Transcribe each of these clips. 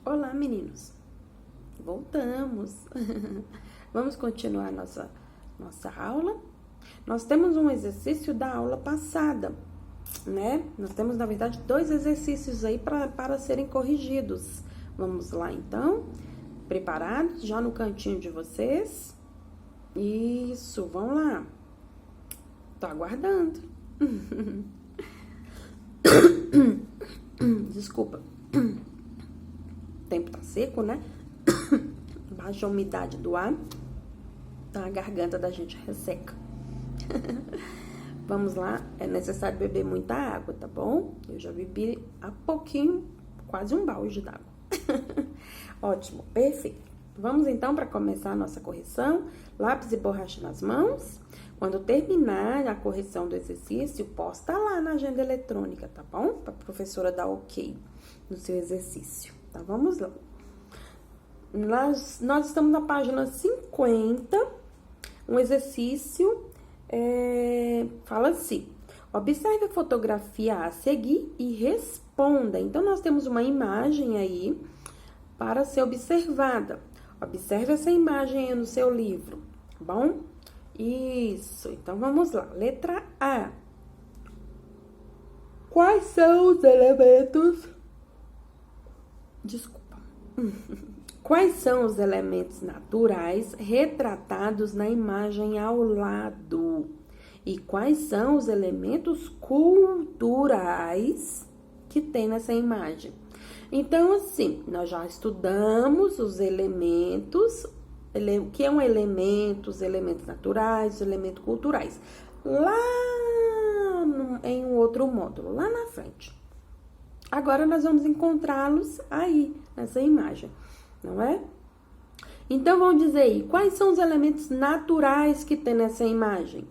Olá, meninos. Voltamos. Vamos continuar nossa aula. Nós temos um exercício da aula passada, né? Nós temos, na verdade, 2 exercícios aí para serem corrigidos. Vamos lá, então. Preparados? Já no cantinho de vocês? Isso, vão lá. Tô aguardando. Desculpa. O tempo tá seco, né? Baixa a umidade do ar, então a garganta da gente resseca. Vamos lá, é necessário beber muita água, tá bom? Eu já bebi há pouquinho, quase um balde d'água. Ótimo, perfeito. Vamos então para começar a nossa correção. Lápis e borracha nas mãos. Quando terminar a correção do exercício, posta lá na agenda eletrônica, tá bom? Para a professora dar ok no seu exercício. Tá, vamos lá. Nós estamos na página 50, um exercício fala assim: observe a fotografia a seguir e responda. Então, nós temos uma imagem aí para ser observada. Observe essa imagem aí no seu livro, tá bom? Isso, então vamos lá. Letra A. Quais são os elementos... Desculpa. Quais são os elementos naturais retratados na imagem ao lado? E quais são os elementos culturais que tem nessa imagem? Então, assim, nós já estudamos os elementos, o que é um elemento, os elementos naturais, os elementos culturais, lá em um outro módulo, lá na frente. Agora, nós vamos encontrá-los aí, nessa imagem, não é? Então, vamos dizer aí, quais são os elementos naturais que tem nessa imagem?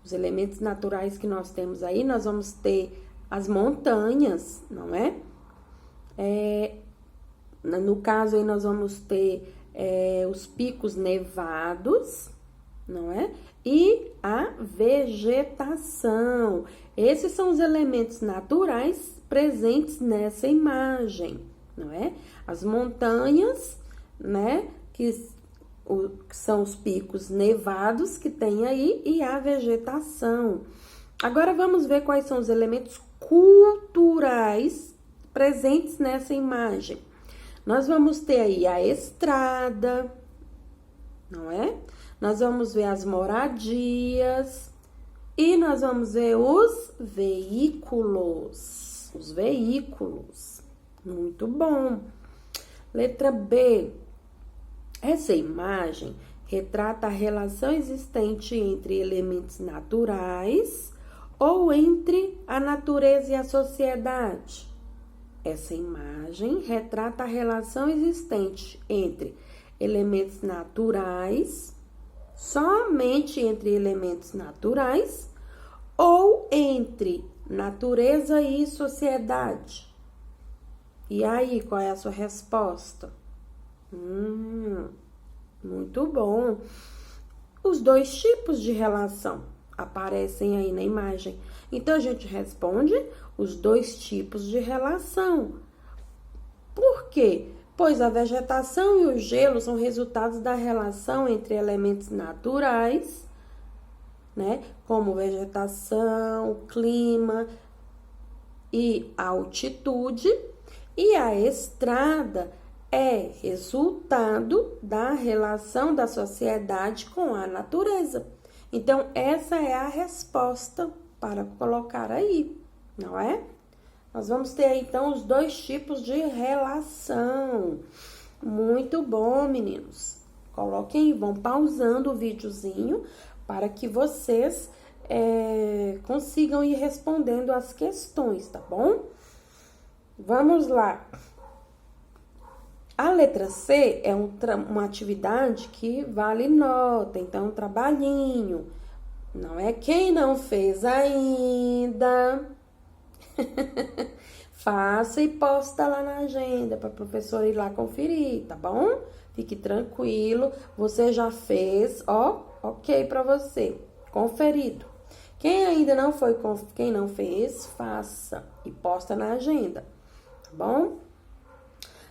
Os elementos naturais que nós temos aí, nós vamos ter as montanhas, não é? No caso aí, nós vamos ter os picos nevados, não é? E a vegetação. Esses são os elementos naturais presentes nessa imagem, não é? As montanhas, né? Que são os picos nevados que tem aí e a vegetação. Agora vamos ver quais são os elementos culturais presentes nessa imagem. Nós vamos ter aí a estrada, não é? Nós vamos ver as moradias e nós vamos ver os veículos. Os veículos. Muito bom. Letra B. Essa imagem retrata a relação existente entre elementos naturais ou entre a natureza e a sociedade. Essa imagem retrata a relação existente entre elementos naturais, somente entre elementos naturais, ou entre natureza e sociedade. E aí, qual é a sua resposta? Muito bom. Os 2 tipos de relação aparecem aí na imagem. Então, a gente responde os 2 tipos de relação. Por quê? Pois a vegetação e o gelo são resultados da relação entre elementos naturais, né? Como vegetação, clima e altitude. E a estrada é resultado da relação da sociedade com a natureza. Então, essa é a resposta para colocar aí, não é? Nós vamos ter aí, então, os 2 tipos de relação. Muito bom, meninos. Coloquem, vão pausando o videozinho para que vocês consigam ir respondendo as questões, tá bom? Vamos lá. A letra C é uma atividade que vale nota, então, um trabalhinho. Não é? Quem não fez ainda, faça e posta lá na agenda para a professora ir lá conferir, tá bom? Fique tranquilo, você já fez, ó, ok para você, conferido. Quem não fez, faça e posta na agenda, tá bom?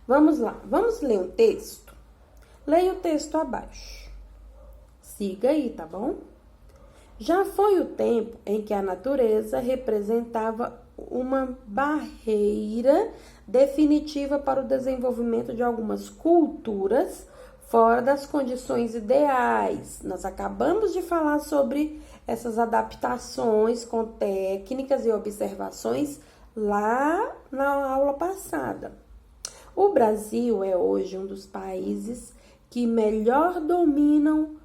Vamos lá, vamos ler um texto? Leia o texto abaixo. Siga aí, tá bom? Já foi o tempo em que a natureza representava uma barreira definitiva para o desenvolvimento de algumas culturas fora das condições ideais. Nós acabamos de falar sobre essas adaptações com técnicas e observações lá na aula passada. O Brasil é hoje um dos países que melhor dominam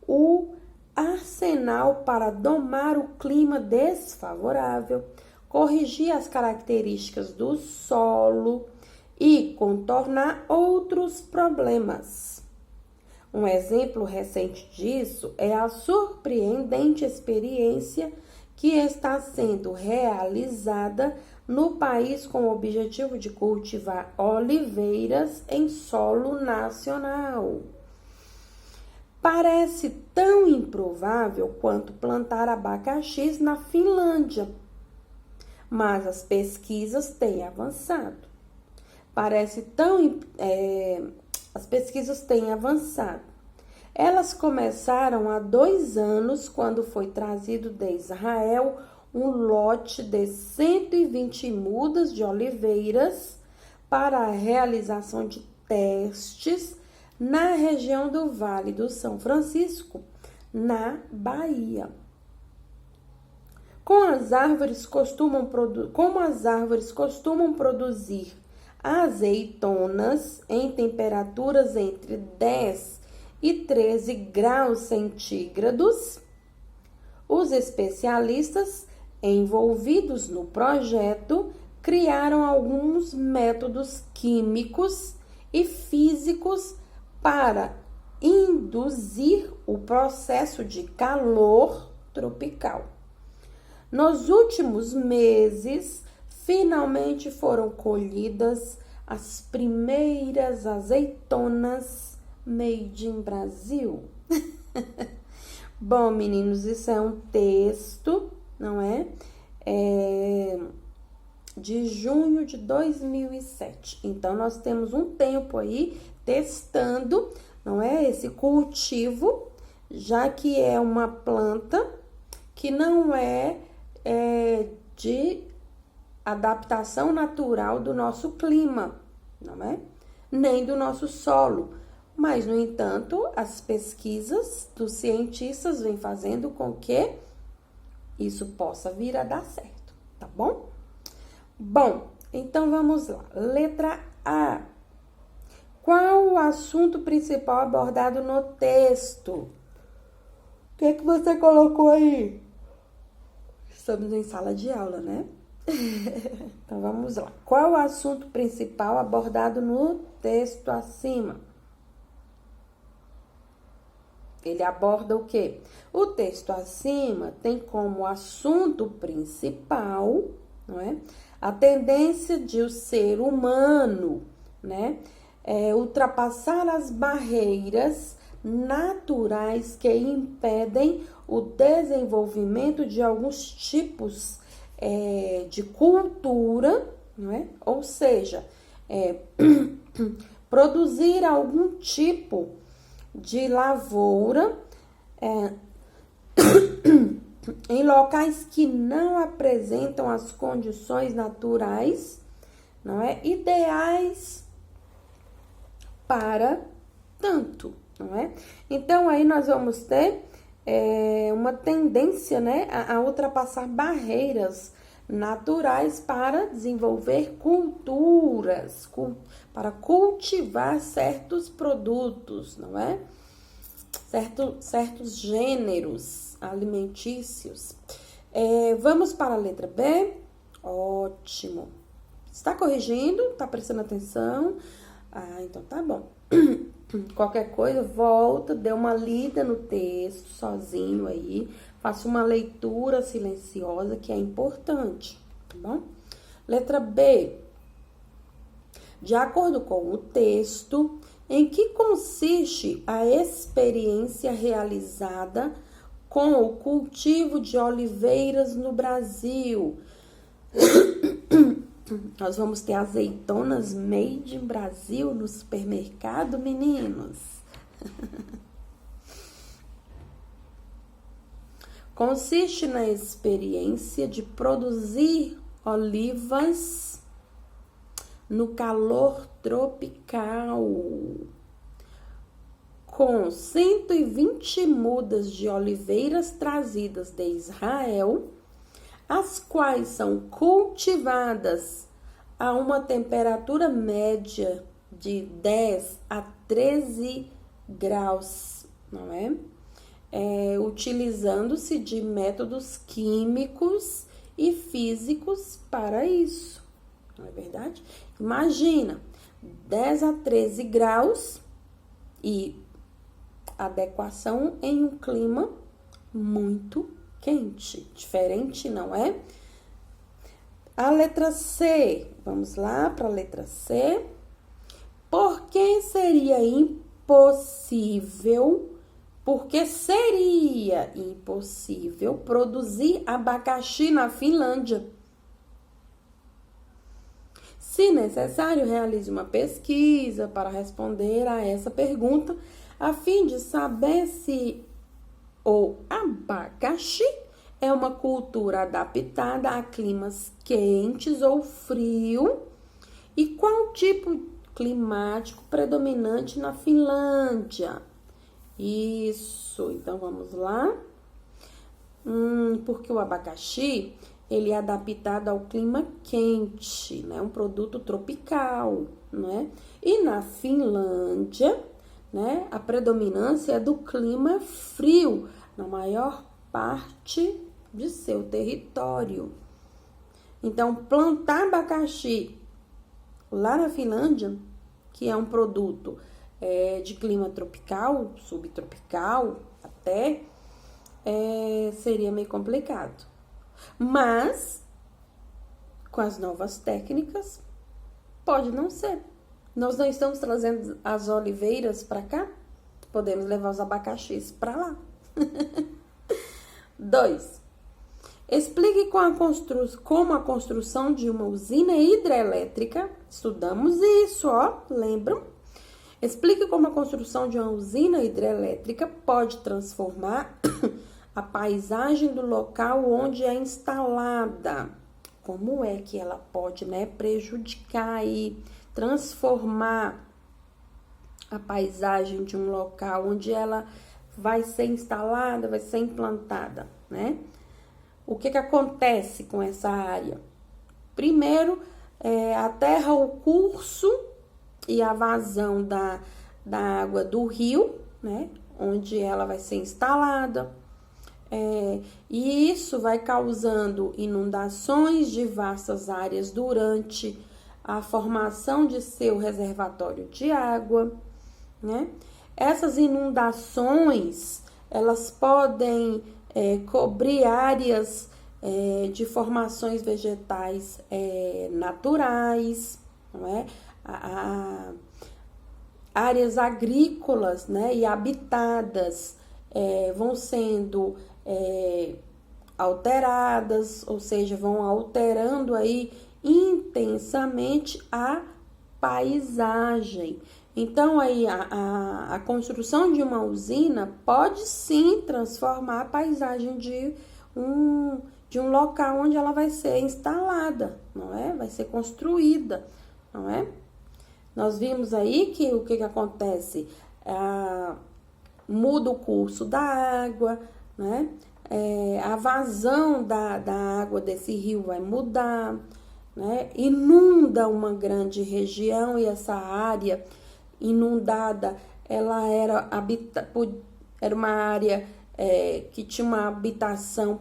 o arsenal para domar o clima desfavorável, corrigir as características do solo e contornar outros problemas. Um exemplo recente disso é a surpreendente experiência que está sendo realizada no país com o objetivo de cultivar oliveiras em solo nacional. Parece tão improvável quanto plantar abacaxis na Finlândia, mas as pesquisas têm avançado. As pesquisas têm avançado. Elas começaram há 2 anos, quando foi trazido de Israel um lote de 120 mudas de oliveiras para a realização de testes na região do Vale do São Francisco, na Bahia. Como as árvores costumam produzir azeitonas em temperaturas entre 10 e 13 graus centígrados, os especialistas envolvidos no projeto criaram alguns métodos químicos e físicos para induzir o processo de calor tropical. Nos últimos meses, finalmente foram colhidas as primeiras azeitonas made in Brasil. Bom, meninos, isso é um texto, não é? De junho de 2007. Então, nós temos um tempo aí testando, não é? Esse cultivo, já que é uma planta que não é de adaptação natural do nosso clima, não é? Nem do nosso solo. Mas, no entanto, as pesquisas dos cientistas vêm fazendo com que isso possa vir a dar certo, tá bom? Bom, então vamos lá. Letra A. Qual o assunto principal abordado no texto? O que é que você colocou aí? Estamos em sala de aula, né? Então vamos lá. Qual o assunto principal abordado no texto acima? Ele aborda o quê? O texto acima tem como assunto principal, não é? A tendência de o ser humano, né, ultrapassar as barreiras naturais que impedem o desenvolvimento de alguns tipos de cultura, não é? Ou seja, produzir algum tipo de lavoura em locais que não apresentam as condições naturais, não é? Ideais para tanto, não é? Então, aí nós vamos ter uma tendência, né, a ultrapassar barreiras naturais para desenvolver culturas, para cultivar certos produtos, não é? Certos gêneros alimentícios. Vamos para a letra B? Ótimo. Está corrigindo? Está prestando atenção? Ah, então tá bom. Qualquer coisa, volta, dê uma lida no texto sozinho aí, faça uma leitura silenciosa que é importante, tá bom? Letra B. De acordo com o texto, em que consiste a experiência realizada com o cultivo de oliveiras no Brasil. Nós vamos ter azeitonas made in Brasil no supermercado, meninos. Consiste na experiência de produzir olivas no calor tropical, com 120 mudas de oliveiras trazidas de Israel, as quais são cultivadas a uma temperatura média de 10 a 13 graus, não é? Utilizando-se de métodos químicos e físicos para isso, não é verdade? Imagina, 10 a 13 graus e adequação em um clima muito quente, diferente, não é? A letra C, vamos lá para a letra C. Por que seria impossível produzir abacaxi na Finlândia? Se necessário, realize uma pesquisa para responder a essa pergunta, a fim de saber se o abacaxi é uma cultura adaptada a climas quentes ou frio e qual tipo climático predominante na Finlândia. Isso, então vamos lá. Porque o abacaxi, ele é adaptado ao clima quente, né? Um produto tropical, né? E na Finlândia, né, a predominância é do clima frio, na maior parte de seu território. Então, plantar abacaxi lá na Finlândia, que é um produto de clima tropical, subtropical até, seria meio complicado. Mas, com as novas técnicas, pode não ser. Nós não estamos trazendo as oliveiras para cá, podemos levar os abacaxis para lá. 2. Explique como a construção de uma usina hidrelétrica, estudamos isso, ó, lembram? Explique como a construção de uma usina hidrelétrica pode transformar a paisagem do local onde é instalada. Como é que ela pode, né, prejudicar e transformar a paisagem de um local onde ela vai ser instalada, vai ser implantada, né? O que acontece com essa área? Primeiro, aterra o curso e a vazão da água do rio, né? Onde ela vai ser instalada. E isso vai causando inundações de vastas áreas durante a formação de seu reservatório de água, né? Essas inundações, elas podem cobrir áreas de formações vegetais naturais, não é? Áreas agrícolas, né, e habitadas vão sendo alteradas, ou seja, vão alterando aí intensamente a paisagem. Então, aí, a construção de uma usina pode sim transformar a paisagem de um local onde ela vai ser instalada, não é? Vai ser construída, não é? Nós vimos aí que o que acontece? Muda o curso da água, né? A vazão da água desse rio vai mudar, né? Inunda uma grande região e essa área inundada, ela era uma área que tinha uma habitação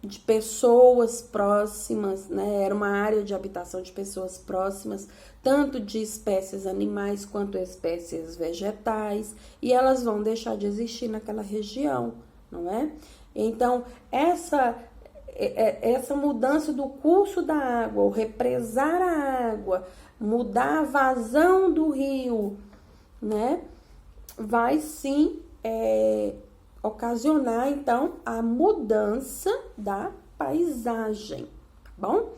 de pessoas próximas, né? Era uma área de habitação de pessoas próximas, tanto de espécies animais quanto espécies vegetais, e elas vão deixar de existir naquela região, não é? Então, essa mudança do curso da água, o represar a água, mudar a vazão do rio, né? Vai sim ocasionar, então, a mudança da paisagem, tá bom?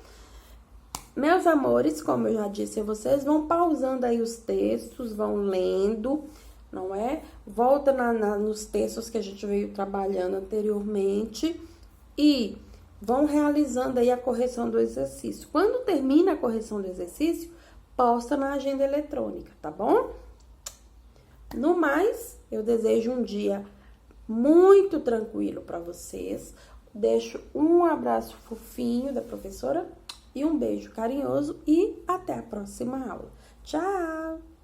Meus amores, como eu já disse a vocês, vão pausando aí os textos, vão lendo, não é? Volta nos textos que a gente veio trabalhando anteriormente e vão realizando aí a correção do exercício. Quando termina a correção do exercício, posta na agenda eletrônica, tá bom? No mais, eu desejo um dia muito tranquilo para vocês. Deixo um abraço fofinho da professora e um beijo carinhoso e até a próxima aula. Tchau!